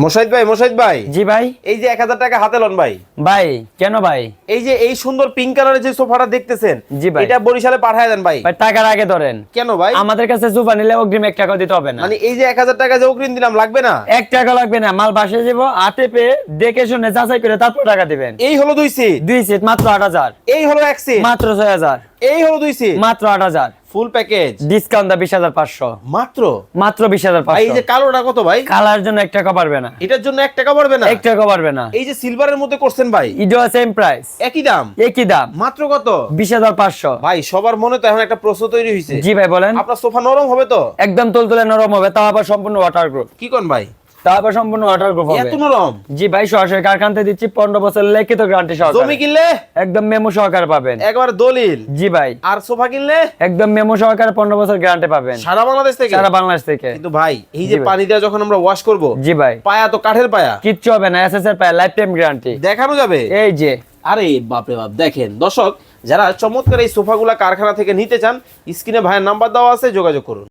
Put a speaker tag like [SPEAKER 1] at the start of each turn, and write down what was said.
[SPEAKER 1] মোশাহিদ ভাই
[SPEAKER 2] জি ভাই।
[SPEAKER 1] এই যে 1000 টাকা হাতে লন ভাই।
[SPEAKER 2] ভাই কেন ভাই?
[SPEAKER 1] এই যে এই সুন্দর পিঙ্ক কালারের যে সোফাটা দেখতেছেন,
[SPEAKER 2] জি ভাই।
[SPEAKER 1] এটা বরিশালে পাঠায় দেন ভাই।
[SPEAKER 2] ভাই টাকার আগে ধরেন।
[SPEAKER 1] কেন ভাই?
[SPEAKER 2] আমাদের কাছে সোফা নিলে অগ্রিম 1 টাকা দিতে হবে না।
[SPEAKER 1] মানে এই যে 1000 টাকা যে অগ্রিম দিলাম লাগবে না?
[SPEAKER 2] 1 টাকা লাগবে না, মাল বাসায় যাবো, হাতে পেয়ে দেখে শুনে যাচাই করে তারপর টাকা দিবেন।
[SPEAKER 1] এই হলো 2 সিট।
[SPEAKER 2] 2 সিট মাত্র 8000।
[SPEAKER 1] এই হলো 1 সিট
[SPEAKER 2] মাত্র 6000।
[SPEAKER 1] এই হলো 2 সিট
[SPEAKER 2] মাত্র 8000।
[SPEAKER 1] ফুল প্যাকেজ
[SPEAKER 2] ডিসকাউন্ট দা 20500।
[SPEAKER 1] মাত্র
[SPEAKER 2] মাত্র
[SPEAKER 1] ভাই। এই
[SPEAKER 2] 20500।
[SPEAKER 1] যে কালোটা কত ভাই?
[SPEAKER 2] কালার জন্য 1 টাকা পারবে না।
[SPEAKER 1] এটার জন্য 1 টাকা পড়বে না?
[SPEAKER 2] 1 টাকা পারবে না।
[SPEAKER 1] এই যে সিলভারের মধ্যে করছেন ভাই,
[SPEAKER 2] ইডো সেম প্রাইস,
[SPEAKER 1] একই দাম?
[SPEAKER 2] একই দাম।
[SPEAKER 1] মাত্র কত?
[SPEAKER 2] 20500।
[SPEAKER 1] ভাই সবার মনে তো এখন একটা প্রশ্ন তৈরি হইছে,
[SPEAKER 2] জি ভাই বলেন।
[SPEAKER 1] আপনার সোফা নরম হবে তো?
[SPEAKER 2] একদম তুলতুলে নরম হবে, তাও আবার সম্পূর্ণ ওয়াটারপ্রুফ।
[SPEAKER 1] কি কোন ভাই,
[SPEAKER 2] তাও আবার সম্পূর্ণ ওয়াটারপ্রুফ হবে।
[SPEAKER 1] এত নরম?
[SPEAKER 2] জি ভাই, সরাসরি কারখানা থেকে দিচ্ছি, 15 বছর লিখিত গ্যারান্টি
[SPEAKER 1] জমি
[SPEAKER 2] সহকারে।
[SPEAKER 1] কিনলে
[SPEAKER 2] একদম মেমো সহকারে পাবেন।
[SPEAKER 1] একবার দলিল।
[SPEAKER 2] জি ভাই।
[SPEAKER 1] আর সোফা কিনলে
[SPEAKER 2] একদম মেমো সহকারে 15 বছর গ্যারান্টি পাবেন
[SPEAKER 1] সারা বাংলাদেশ থেকে?
[SPEAKER 2] সারা বাংলাদেশ থেকে।
[SPEAKER 1] কিন্তু ভাই এই যে
[SPEAKER 2] জি ভাই।
[SPEAKER 1] পানি দিয়ে যখন আমরা ওয়াশ করব,
[SPEAKER 2] জি ভাই।
[SPEAKER 1] পায়া তো কাঠের পায়া,
[SPEAKER 2] কিচ্ছু হবে না, এসএস এর পায় লাইফ টাইম গ্যারান্টি।
[SPEAKER 1] দেখানো যাবে?
[SPEAKER 2] এই যে
[SPEAKER 1] আরে বাপরে বাপ, দেখেন দর্শক, যারা চমৎকার এই সোফাগুলা কারখানা থেকে নিতে চান, স্ক্রিনে ভাইয়ের নাম্বার দেওয়া আছে, যোগাযোগ করুন।